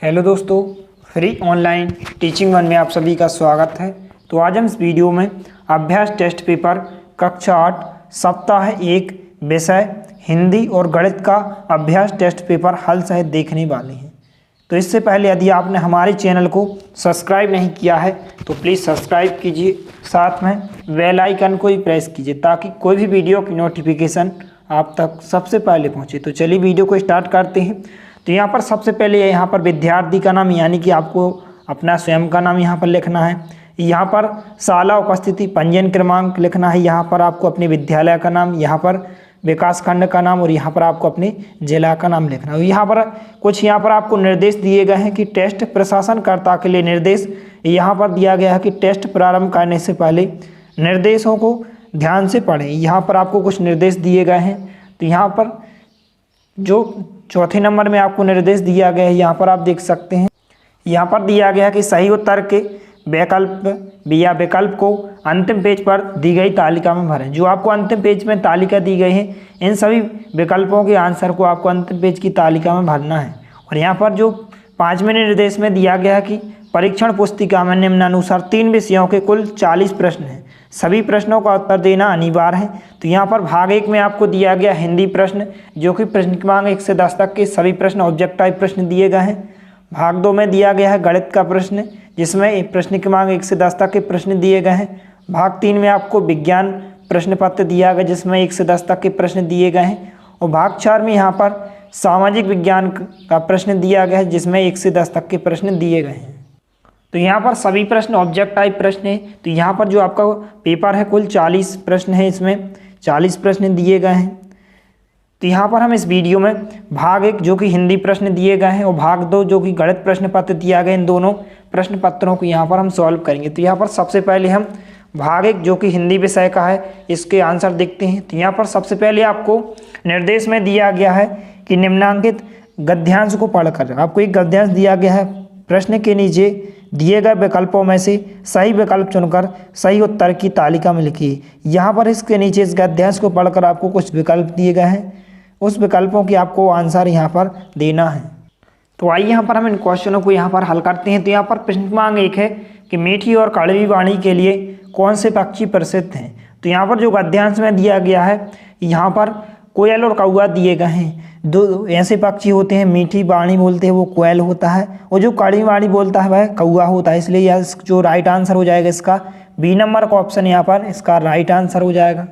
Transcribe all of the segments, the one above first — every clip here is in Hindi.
हेलो दोस्तों, फ्री ऑनलाइन टीचिंग वन में आप सभी का स्वागत है। तो आज हम इस वीडियो में अभ्यास टेस्ट पेपर कक्षा 8 सप्ताह 1 विषय हिंदी और गणित का अभ्यास टेस्ट पेपर हल सहित देखने वाले हैं। तो इससे पहले यदि आपने हमारे चैनल को सब्सक्राइब नहीं किया है तो प्लीज़ सब्सक्राइब कीजिए, साथ में बेल आइकन को भी प्रेस कीजिए ताकि कोई भी वीडियो की नोटिफिकेशन आप तक सबसे पहले पहुँचे। तो चलिए वीडियो को स्टार्ट करते हैं। तो यहाँ पर सबसे पहले यहाँ पर विद्यार्थी का नाम यानी कि आपको अपना स्वयं का नाम यहाँ पर लिखना है। यहाँ पर शाला उपस्थिति पंजीयन क्रमांक लिखना है। यहाँ पर आपको अपने विद्यालय का नाम, यहाँ पर विकास खंड का नाम और यहाँ पर आपको अपने जिला का नाम लिखना है। यहाँ पर कुछ यहाँ पर आपको निर्देश दिए गए हैं कि टेस्ट प्रशासनकर्ता के लिए निर्देश यहाँ पर दिया गया है कि टेस्ट प्रारंभ करने से पहले निर्देशों को ध्यान से पढ़ें। यहाँ पर आपको कुछ निर्देश दिए गए हैं। तो यहाँ पर जो चौथे नंबर में आपको निर्देश दिया गया है, यहाँ पर आप देख सकते हैं। यहाँ पर दिया गया है कि सही उत्तर के विकल्प को अंतिम पेज पर दी गई तालिका में भरें। जो आपको अंतिम पेज में तालिका दी गई है, इन सभी विकल्पों के आंसर को आपको अंतिम पेज की तालिका में भरना है। और यहाँ पर जो 5वें निर्देश में दिया गया है कि परीक्षण पुस्तिका में निम्नानुसार 3 विषयों के कुल 40 प्रश्न हैं, सभी प्रश्नों का उत्तर देना अनिवार्य है। तो यहाँ पर भाग 1 में आपको दिया गया हिंदी प्रश्न, जो कि प्रश्न क्रमांक 1 से 10 तक के सभी प्रश्न ऑब्जेक्ट टाइप प्रश्न दिए गए हैं। भाग 2 में दिया गया है गणित का प्रश्न, जिसमें प्रश्न क्रमांक 1 से 10 तक के प्रश्न दिए गए हैं। भाग 3 में आपको विज्ञान प्रश्न पत्र दिया गया, जिसमें 1 से 10 तक के प्रश्न दिए गए हैं। और भाग 4 में यहाँ पर सामाजिक विज्ञान का प्रश्न दिया गया है, जिसमें 1 से 10 तक के प्रश्न दिए गए हैं। तो यहाँ पर सभी प्रश्न ऑब्जेक्ट टाइप प्रश्न है। तो यहाँ पर जो आपका पेपर है कुल 40 प्रश्न है, इसमें 40 प्रश्न दिए गए हैं। तो यहाँ पर हम इस वीडियो में भाग 1 जो कि हिंदी प्रश्न दिए गए हैं और भाग 2 जो कि गणित प्रश्न पत्र दिया गया, इन दोनों प्रश्न पत्रों को यहाँ पर हम सॉल्व करेंगे। तो यहाँ पर सबसे पहले हम भाग 1 जो कि हिंदी विषय का है, इसके आंसर देखते हैं। तो यहाँ पर सबसे पहले आपको निर्देश में दिया गया है कि निम्नांकित गद्यांश को पढ़कर आपको एक गद्यांश दिया गया है। प्रश्न के नीचे दिए गए विकल्पों में से सही विकल्प चुनकर सही उत्तर की तालिका में लिखिए। यहाँ पर इसके नीचे इस गद्यांश को पढ़कर आपको कुछ विकल्प दिए गए हैं, उस विकल्पों की आपको आंसर यहाँ पर देना है। तो आइए यहाँ पर हम इन क्वेश्चनों को यहाँ पर हल करते हैं। तो यहाँ पर प्रश्न क्रमांक 1 है कि मीठी और कड़वी वाणी के लिए कौन से पक्षी प्रसिद्ध हैं। तो यहाँ पर जो गद्यांश में दिया गया है, यहाँ पर कोयल और कौआ दिए गए हैं। दो ऐसे पक्षी होते हैं, मीठी वाणी बोलते हैं वो कोयल होता है, और जो कड़वी वाणी बोलता है वह कौआ होता है। इसलिए यह जो राइट आंसर हो जाएगा इसका बी नंबर का ऑप्शन यहाँ पर इसका राइट आंसर हो जाएगा।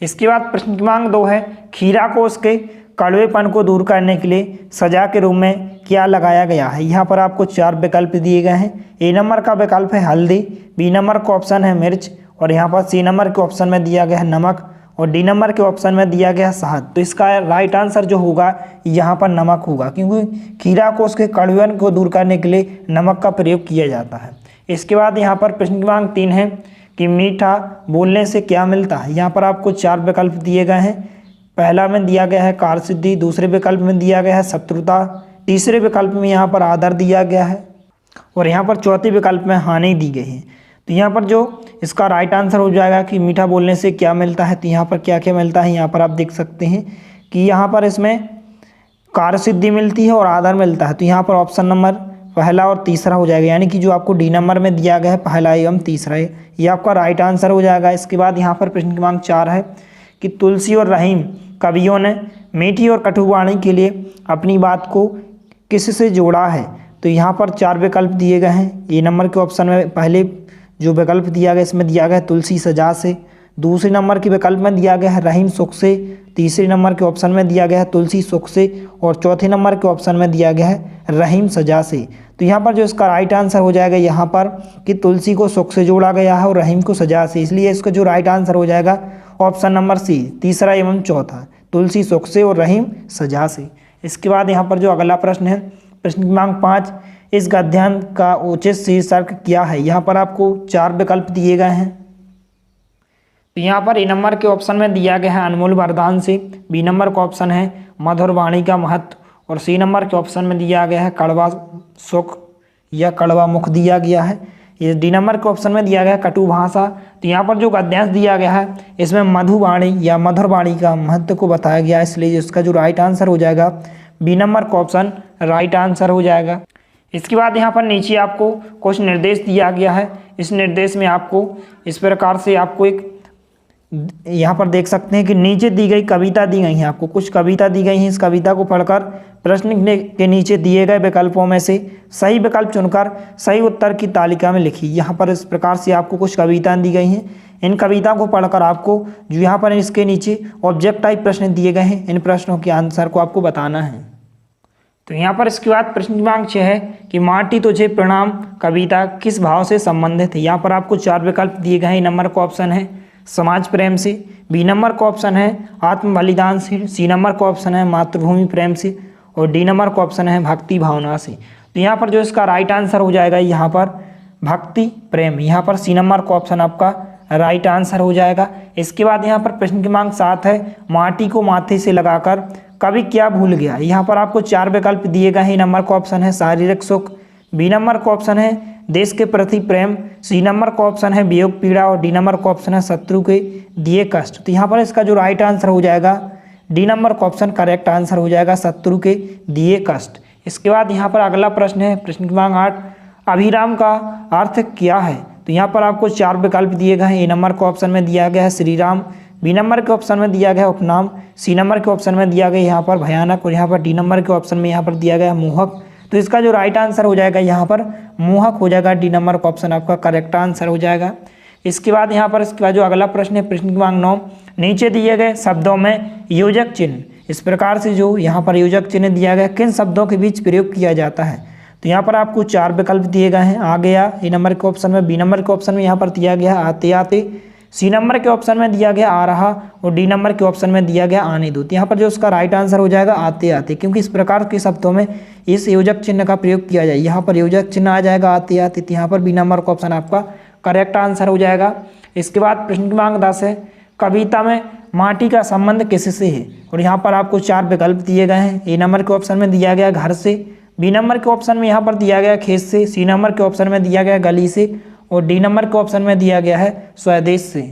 इसके बाद प्रश्न क्रमांक 2 है खीरा को उसके कड़वेपन को दूर करने के लिए सजा के रूप में क्या लगाया गया है। यहाँ पर आपको 4 विकल्प दिए गए हैं। ए नंबर का विकल्प है हल्दी, बी नंबर का ऑप्शन है मिर्च, और यहाँ पर सी नंबर के ऑप्शन में दिया गया है नमक, और डी नंबर के ऑप्शन में दिया गया है शहद। तो इसका राइट आंसर जो होगा यहाँ पर नमक होगा, क्योंकि खीरा को उसके कड़वेपन को दूर करने के लिए नमक का प्रयोग किया जाता है। इसके बाद यहाँ पर प्रश्न क्रमांक 3 है कि मीठा बोलने से क्या मिलता है। यहाँ पर आपको 4 विकल्प दिए गए हैं। पहला में दिया गया है कार्यसिद्धि, दूसरे विकल्प में दिया गया है शत्रुता, तीसरे विकल्प में यहाँ पर आदर दिया गया है, और यहाँ पर चौथे विकल्प में हानि दी गई है। तो यहाँ पर जो इसका राइट आंसर हो जाएगा कि मीठा बोलने से क्या मिलता है। तो यहाँ पर क्या क्या मिलता है, यहाँ पर आप देख सकते हैं कि यहाँ पर इसमें कार्यसिद्धि मिलती है और आदर मिलता है। तो यहाँ पर ऑप्शन नंबर पहला और तीसरा हो जाएगा, यानी कि जो आपको डी नंबर में दिया गया है पहला एवं तीसरा है, ये आपका राइट आंसर हो जाएगा। इसके बाद यहाँ पर प्रश्न क्रमांक 4 है कि तुलसी और रहीम कवियों ने मीठी और कटु वाणी के लिए अपनी बात को किससे जोड़ा है। तो यहाँ पर 4 विकल्प दिए गए हैं। ए नंबर के ऑप्शन में पहले जो विकल्प दिया गया इसमें दिया गया है तुलसी सजा से, दूसरे नंबर के विकल्प में दिया गया है रहीम सुख से, तीसरे नंबर के ऑप्शन में दिया गया है तुलसी सुख से, और चौथे नंबर के ऑप्शन में दिया गया है रहीम सजा से। तो यहाँ पर जो इसका राइट आंसर हो जाएगा यहाँ पर कि तुलसी को सुख से जोड़ा गया है और रहीम को सजा से, इसलिए इसका जो राइट आंसर हो जाएगा ऑप्शन नंबर सी, तीसरा एवं चौथा, तुलसी सुख से और रहीम सजा से। इसके बाद यहाँ पर जो अगला प्रश्न है प्रश्न क्रमांक 5, इस गद्यांश का उचित शीर्षक क्या है। यहाँ पर आपको 4 विकल्प दिए गए हैं। तो यहाँ पर ए नंबर के ऑप्शन में दिया गया है अनमोल वरदान से, बी नंबर का ऑप्शन है मधुर वाणी का महत्व, और सी नंबर के ऑप्शन में दिया गया है कड़वा सुख या कड़वा मुख दिया गया है। ये डी नंबर के ऑप्शन में दिया गया है कटु भाषा। तो यहाँ पर जो गद्यांश दिया गया है इसमें मधुवाणी या मधुर वाणी का महत्व को बताया गया है, इसलिए इसका जो राइट आंसर हो जाएगा बी नंबर का ऑप्शन राइट आंसर हो जाएगा। इसके बाद यहाँ पर नीचे आपको कुछ निर्देश दिया गया है। इस निर्देश में आपको इस प्रकार से आपको एक यहाँ पर देख सकते हैं कि नीचे दी गई कविता दी गई है, आपको कुछ कविता दी गई है। इस कविता को पढ़कर प्रश्न के नीचे दिए गए विकल्पों में से सही विकल्प चुनकर सही उत्तर की तालिका में लिखिए। यहाँ पर इस प्रकार से आपको कुछ कविताएं दी गई हैं। इन कविताओं को पढ़कर आपको जो यहाँ पर इसके नीचे ऑब्जेक्ट टाइप प्रश्न दिए गए हैं, इन प्रश्नों के आंसर को आपको बताना है। तो यहाँ पर इसके बाद प्रश्न क्रमांक 6 है कि माटी तुझे प्रणाम कविता किस भाव से संबंधित है। यहाँ पर आपको 4 विकल्प दिए गए हैं। नंबर का ऑप्शन है समाज प्रेम से, बी नंबर का ऑप्शन है आत्म बलिदान से, सी नंबर का ऑप्शन है मातृभूमि प्रेम से और डी नंबर का ऑप्शन है भक्ति भावना से। तो यहाँ पर जो इसका राइट आंसर हो जाएगा यहाँ पर भक्ति प्रेम। यहाँ पर सी नंबर का ऑप्शन आपका राइट आंसर हो जाएगा। इसके बाद यहाँ पर प्रश्न क्रमांक 7 है माटी को माथे से लगाकर कवि क्या भूल गया। यहाँ पर आपको 4 विकल्प दिए गए हैं। नंबर का ऑप्शन है शारीरिक सुख, बी नंबर का ऑप्शन है देश के प्रति प्रेम, सी नंबर का ऑप्शन है वियोग पीड़ा और डी नंबर का ऑप्शन है शत्रु के दिए कष्ट। तो यहाँ पर इसका जो राइट आंसर हो जाएगा डी नंबर का ऑप्शन करेक्ट आंसर हो जाएगा शत्रु के दिए कष्ट। इसके बाद यहाँ पर अगला प्रश्न है प्रश्न क्रमांक 8 अभिराम का अर्थ क्या है। तो यहाँ पर आपको 4 विकल्प दिए गए हैं। ए नंबर के ऑप्शन में दिया गया है श्री राम, बी नंबर के ऑप्शन में दिया गया उपनाम, सी नंबर के ऑप्शन में दिया गया यहाँ पर भयानक और यहाँ पर डी नंबर के ऑप्शन में यहाँ पर दिया गया मोहक। तो इसका जो राइट आंसर हो जाएगा यहाँ पर मोहक हो जाएगा। डी नंबर का ऑप्शन आपका करेक्ट आंसर हो जाएगा। इसके बाद यहाँ पर इसके बाद जो अगला प्रश्न है प्रश्न क्रमांक 9 नीचे दिए गए शब्दों में योजक चिन्ह इस प्रकार से जो यहाँ पर योजक चिन्ह दिया गया किन शब्दों के बीच प्रयोग किया जाता है। तो यहाँ पर आपको 4 विकल्प दिए गए हैं। आ गया ए नंबर के ऑप्शन में, बी नंबर के ऑप्शन में यहाँ पर दिया गया आते आते, सी नंबर के ऑप्शन में दिया गया आ रहा और डी नंबर के ऑप्शन में दिया गया आने दो। तो यहाँ पर जो उसका राइट आंसर हो जाएगा आते आते, क्योंकि इस प्रकार के शब्दों में इस योजक चिन्ह का प्रयोग किया जाए। यहाँ पर योजक चिन्ह आ जाएगा आते आते, तो यहाँ पर बी नंबर का ऑप्शन आपका करेक्ट आंसर हो जाएगा। इसके बाद प्रश्न क्रमांक 10 है कविता में माटी का संबंध किससे है। और यहाँ पर आपको 4 विकल्प दिए गए हैं। ए नंबर के ऑप्शन में दिया गया घर से, बी नंबर के ऑप्शन में यहाँ पर दिया गया खेत से, सी नंबर के ऑप्शन में दिया गया गली से और डी नंबर के ऑप्शन में दिया गया है स्वदेश से।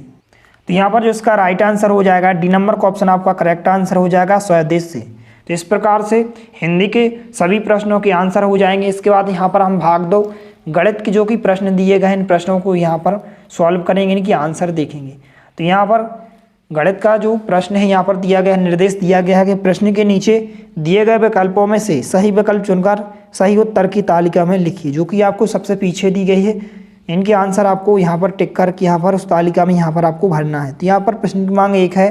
तो यहाँ पर जो इसका राइट आंसर हो जाएगा डी नंबर का ऑप्शन आपका करेक्ट आंसर हो जाएगा स्वदेश से। तो इस प्रकार से हिंदी के सभी प्रश्नों के आंसर हो जाएंगे। इसके बाद यहाँ पर हम भाग 2 गणित के जो कि प्रश्न दिए गए हैं इन प्रश्नों को यहाँ पर सॉल्व करेंगे, इनकी आंसर देखेंगे। तो यहाँ पर गणित का जो प्रश्न है यहाँ पर दिया गया निर्देश दिया गया है कि प्रश्न के नीचे दिए गए विकल्पों में से सही विकल्प चुनकर सही उत्तर की तालिका में लिखिए, जो कि आपको सबसे पीछे दी गई है। इनके आंसर आपको यहाँ पर टिक करके यहाँ पर उस तालिका में यहाँ पर आपको भरना है। तो यहाँ पर प्रश्न क्रमांक 1 है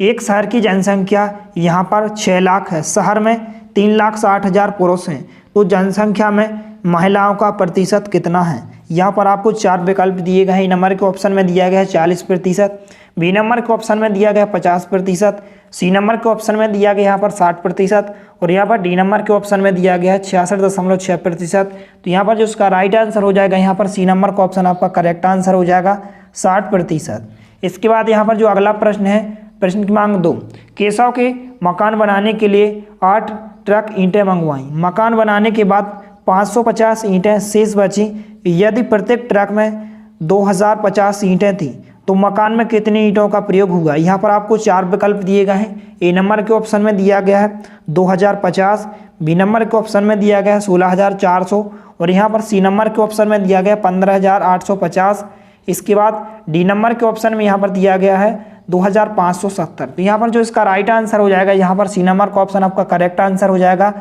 एक शहर की जनसंख्या यहाँ पर 6 लाख है, शहर में 3,60,000 पुरुष हैं, तो जनसंख्या में महिलाओं का प्रतिशत कितना है। यहाँ पर आपको 4 विकल्प दिए गए हैं। नंबर के ऑप्शन में दिया गया है 40%, बी नंबर के ऑप्शन में दिया गया 50%, सी नंबर के ऑप्शन में दिया गया यहाँ पर 60% और यहाँ पर डी नंबर के ऑप्शन में दिया गया है 66.6%। तो यहाँ पर जो उसका राइट आंसर हो जाएगा यहाँ पर सी नंबर का ऑप्शन आपका करेक्ट आंसर हो जाएगा 60%। इसके बाद यहाँ पर जो अगला प्रश्न है प्रश्न क्रमांक 2 केशव के मकान बनाने के लिए 8 ट्रक ईंटें मंगवाई, मकान बनाने के बाद 550 ईंटें शेष बची, यदि प्रत्येक ट्रक में 2050 ईंटें थी तो मकान में कितनी ईंटों का प्रयोग हुआ। यहाँ पर आपको 4 विकल्प दिए गए हैं। ए नंबर के ऑप्शन में दिया गया है 2050, बी नंबर के ऑप्शन में दिया गया है 16,400 और यहाँ पर सी नंबर के ऑप्शन में दिया गया 15,850। इसके बाद डी नंबर के ऑप्शन में यहाँ पर दिया गया है 2,570। तो यहाँ पर जो इसका राइट आंसर हो जाएगा यहाँ पर सी नंबर का ऑप्शन आपका करेक्ट आंसर हो जाएगा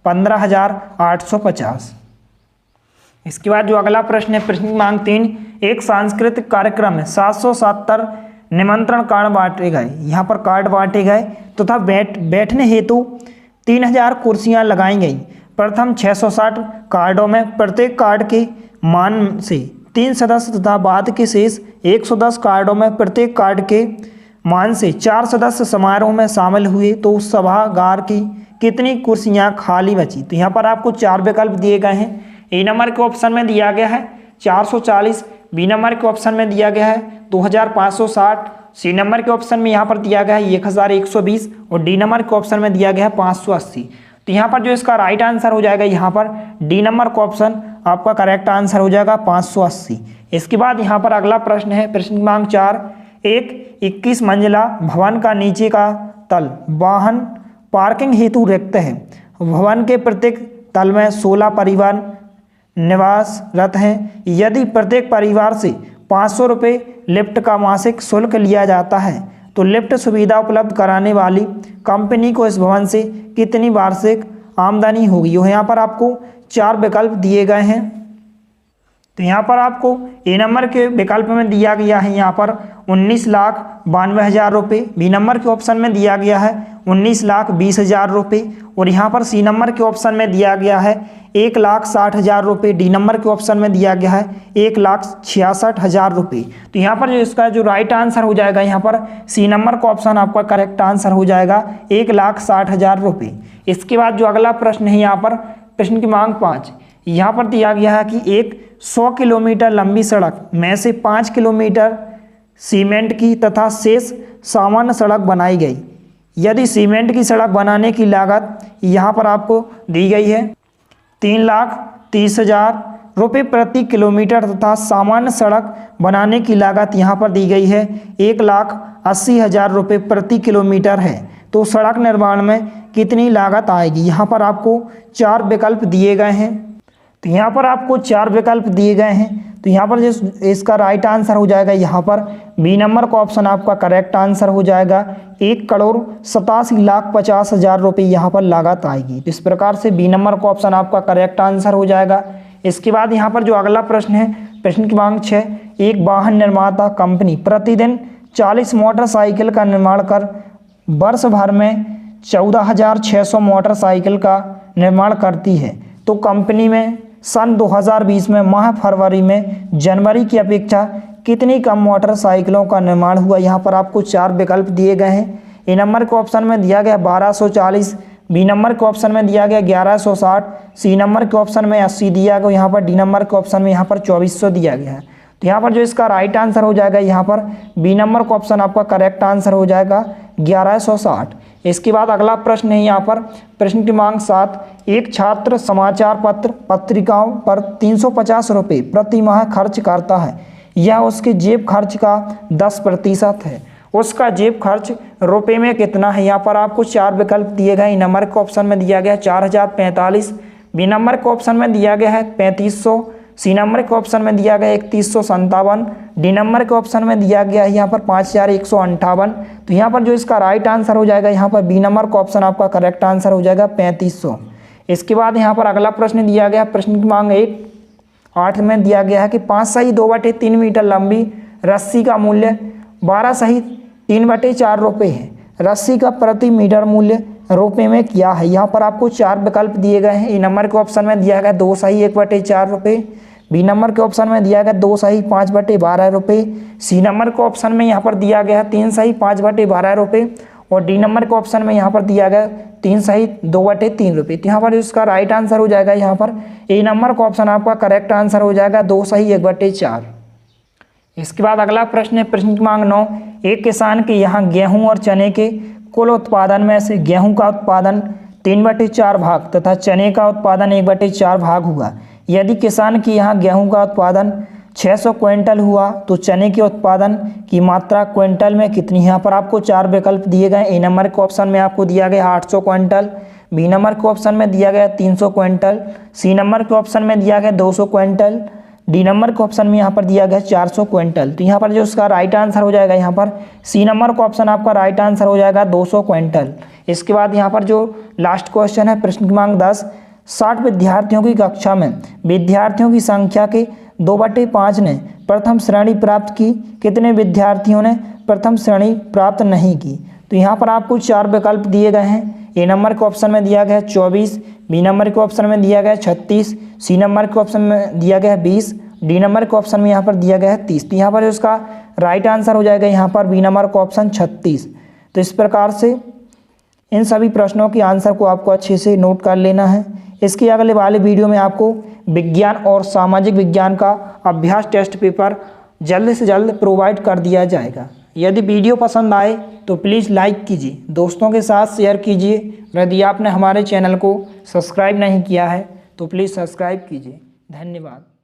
15,850। इसके बाद जो अगला प्रश्न है प्रश्न क्रमांक 3 एक सांस्कृतिक कार्यक्रम में 770 निमंत्रण कार्ड बांटे गए, यहाँ पर कार्ड बांटे गए तथा बैठने हेतु 3,000 कुर्सियां लगाई गई। प्रथम 660 कार्डों में प्रत्येक कार्ड के मान से 3 सदस्य तथा बाद के शेष 110 कार्डों में प्रत्येक कार्ड के मान से 4 सदस्य समारोह में शामिल हुए तो उस सभागार की कितनी कुर्सियां खाली बची। तो यहाँ पर आपको 4 विकल्प दिए गए हैं। ए नंबर के ऑप्शन में दिया गया है 440, बी नंबर के ऑप्शन में दिया गया है 2,560, सी नंबर के ऑप्शन में यहाँ पर दिया गया है 1,120 और डी नंबर के ऑप्शन में दिया गया है 580। तो यहाँ पर जो इसका राइट आंसर हो जाएगा यहाँ पर डी नंबर का ऑप्शन आपका करेक्ट आंसर हो जाएगा 580। इसके बाद यहाँ पर अगला प्रश्न है प्रश्न क्रमांक 4 एक 21 मंजिला भवन का नीचे का तल वाहन पार्किंग हेतु रिक्त है, भवन के प्रत्येक तल में 16 परिवार निवासरत हैं। यदि प्रत्येक परिवार से 500 रुपये लिफ्ट का मासिक शुल्क लिया जाता है तो लिफ्ट सुविधा उपलब्ध कराने वाली कंपनी को इस भवन से कितनी वार्षिक आमदनी होगी। यहाँ पर आपको 4 विकल्प दिए गए हैं। तो यहाँ पर आपको ए नंबर के विकल्प में दिया गया है यहाँ पर 19,92,000 रुपये, बी नंबर के ऑप्शन में दिया गया है 19,20,000 रुपये और यहाँ पर सी नंबर के ऑप्शन में दिया गया है 1,60,000 रुपये, डी नंबर के ऑप्शन में दिया गया है 1,66,000 रुपये। तो यहाँ पर जो इसका जो राइट आंसर हो जाएगा यहाँ पर सी नंबर का ऑप्शन आपका करेक्ट आंसर हो जाएगा 1,60,000 रुपये। इसके बाद जो अगला प्रश्न है यहाँ पर प्रश्न की मांग 5, यहाँ पर दिया गया है कि एक 100 किलोमीटर लंबी सड़क में से 5 किलोमीटर सीमेंट की तथा शेष सामान्य सड़क बनाई गई। यदि सीमेंट की सड़क बनाने की लागत यहाँ पर आपको दी गई है 3,30,000 रुपये प्रति किलोमीटर तथा सामान्य सड़क बनाने की लागत यहाँ पर दी गई है 1,80,000 रुपये प्रति किलोमीटर है, तो सड़क निर्माण में कितनी लागत आएगी। यहाँ पर आपको 4 विकल्प दिए गए हैं। तो यहाँ पर आपको 4 विकल्प दिए गए हैं। तो यहाँ पर जिस इसका राइट आंसर हो जाएगा यहाँ पर बी नंबर का ऑप्शन आपका करेक्ट आंसर हो जाएगा 1,87,50,000 रुपये यहाँ पर लागत आएगी। इस प्रकार से बी नंबर का ऑप्शन आपका करेक्ट आंसर हो जाएगा। इसके बाद यहाँ पर जो अगला प्रश्न है प्रश्न की मांग 6, एक वाहन निर्माता कंपनी प्रतिदिन 40 मोटरसाइकिल का निर्माण कर वर्ष भर में 14,600 मोटरसाइकिल का निर्माण करती है, तो कंपनी में सन 2020 में माह फरवरी में जनवरी की अपेक्षा कितनी कम मोटरसाइकिलों का निर्माण हुआ। यहाँ पर आपको 4 विकल्प दिए गए हैं। ए नंबर के ऑप्शन में दिया गया 1240, बी नंबर के ऑप्शन में दिया गया 1160, सी नंबर के ऑप्शन में 80 दिया गया, यहाँ पर डी नंबर के ऑप्शन में यहाँ पर 2400 दिया गया है। तो यहाँ पर जो इसका राइट आंसर हो जाएगा यहाँ पर बी नंबर का ऑप्शन आपका करेक्ट आंसर हो जाएगा 1160। इसके बाद अगला प्रश्न है यहाँ पर प्रश्न की मांग 7, एक छात्र समाचार पत्र पत्रिकाओं पर 350 रुपये प्रति माह खर्च करता है, यह उसके जेब खर्च का 10% है, उसका जेब खर्च रुपये में कितना है। यहाँ पर आपको 4 विकल्प दिए गए। नंबर के ऑप्शन में दिया गया 4,045, बी नंबर के ऑप्शन में दिया गया है 3,500, सी नंबर के ऑप्शन में दिया गया 3,157, डी नंबर के ऑप्शन में दिया गया है यहाँ पर 5,158। तो यहाँ पर जो इसका राइट आंसर हो जाएगा यहाँ पर बी नंबर का ऑप्शन आपका करेक्ट आंसर हो जाएगा 3,500। इसके बाद यहाँ पर अगला प्रश्न दिया गया प्रश्न की मांग 8 में दिया गया है कि 5 सही 2/3 मीटर लंबी रस्सी का मूल्य 12 सही 3/4 रुपये है, रस्सी का प्रति मीटर मूल्य रुपये में क्या है। यहाँ पर आपको 4 विकल्प दिए गए हैं। ए नंबर के ऑप्शन में दिया गया 2 सही 1/4 रुपये, बी नंबर के ऑप्शन में दिया गया 2 सही 5/12 रुपये, सी नंबर के ऑप्शन में यहाँ पर दिया गया 3 सही 5/12 रुपये और डी नंबर के ऑप्शन में यहाँ पर दिया गया 3 सही 2/3 रुपये। तो यहाँ पर इसका राइट आंसर हो जाएगा यहाँ पर ए नंबर का ऑप्शन आपका करेक्ट आंसर हो जाएगा 2 सही 1/4। इसके बाद अगला प्रश्न है प्रश्न की मांग 9, एक किसान के यहाँ गेहूँ और चने के कुल उत्पादन में से गेहूँ का उत्पादन 3/4 भाग तथा चने का उत्पादन 1/4 भाग हुआ। यदि किसान के यहाँ गेहूँ का उत्पादन 600 क्विंटल हुआ तो चने के उत्पादन की मात्रा क्विंटल में कितनी है। यहाँ पर आपको 4 विकल्प दिए गए। ए नंबर के ऑप्शन में आपको दिया गया 800 क्विंटल, बी नंबर के ऑप्शन में दिया गया 300 क्विंटल, सी नंबर के ऑप्शन में दिया गया 200 क्विंटल, डी नंबर के ऑप्शन में यहाँ पर दिया गया 400 क्विंटल। तो यहाँ पर जो उसका राइट आंसर हो जाएगा यहाँ पर सी नंबर का ऑप्शन आपका राइट आंसर हो जाएगा 200 क्विंटल। इसके बाद यहाँ पर जो लास्ट क्वेश्चन है प्रश्न क्रमांक 10, 60 विद्यार्थियों की कक्षा में विद्यार्थियों की संख्या के 2/5 ने प्रथम श्रेणी प्राप्त की, कितने विद्यार्थियों ने प्रथम श्रेणी प्राप्त नहीं की। तो यहाँ पर आपको 4 विकल्प दिए गए हैं। ए नंबर के ऑप्शन में दिया गया 24, बी नंबर के ऑप्शन में दिया गया 36, सी नंबर के ऑप्शन में दिया गया 20, डी नंबर के ऑप्शन में यहाँ पर दिया गया है 30। तो यहाँ पर उसका राइट आंसर हो जाएगा यहाँ पर बी नंबर का ऑप्शन 36। तो इस प्रकार से इन सभी प्रश्नों के आंसर को आपको अच्छे से नोट कर लेना है। इसके अगले वाले वीडियो में आपको विज्ञान और सामाजिक विज्ञान का अभ्यास टेस्ट पेपर जल्द से जल्द प्रोवाइड कर दिया जाएगा। यदि वीडियो पसंद आए तो प्लीज़ लाइक कीजिए, दोस्तों के साथ शेयर कीजिए। यदि आपने हमारे चैनल को सब्सक्राइब नहीं किया है तो प्लीज़ सब्सक्राइब कीजिए। धन्यवाद।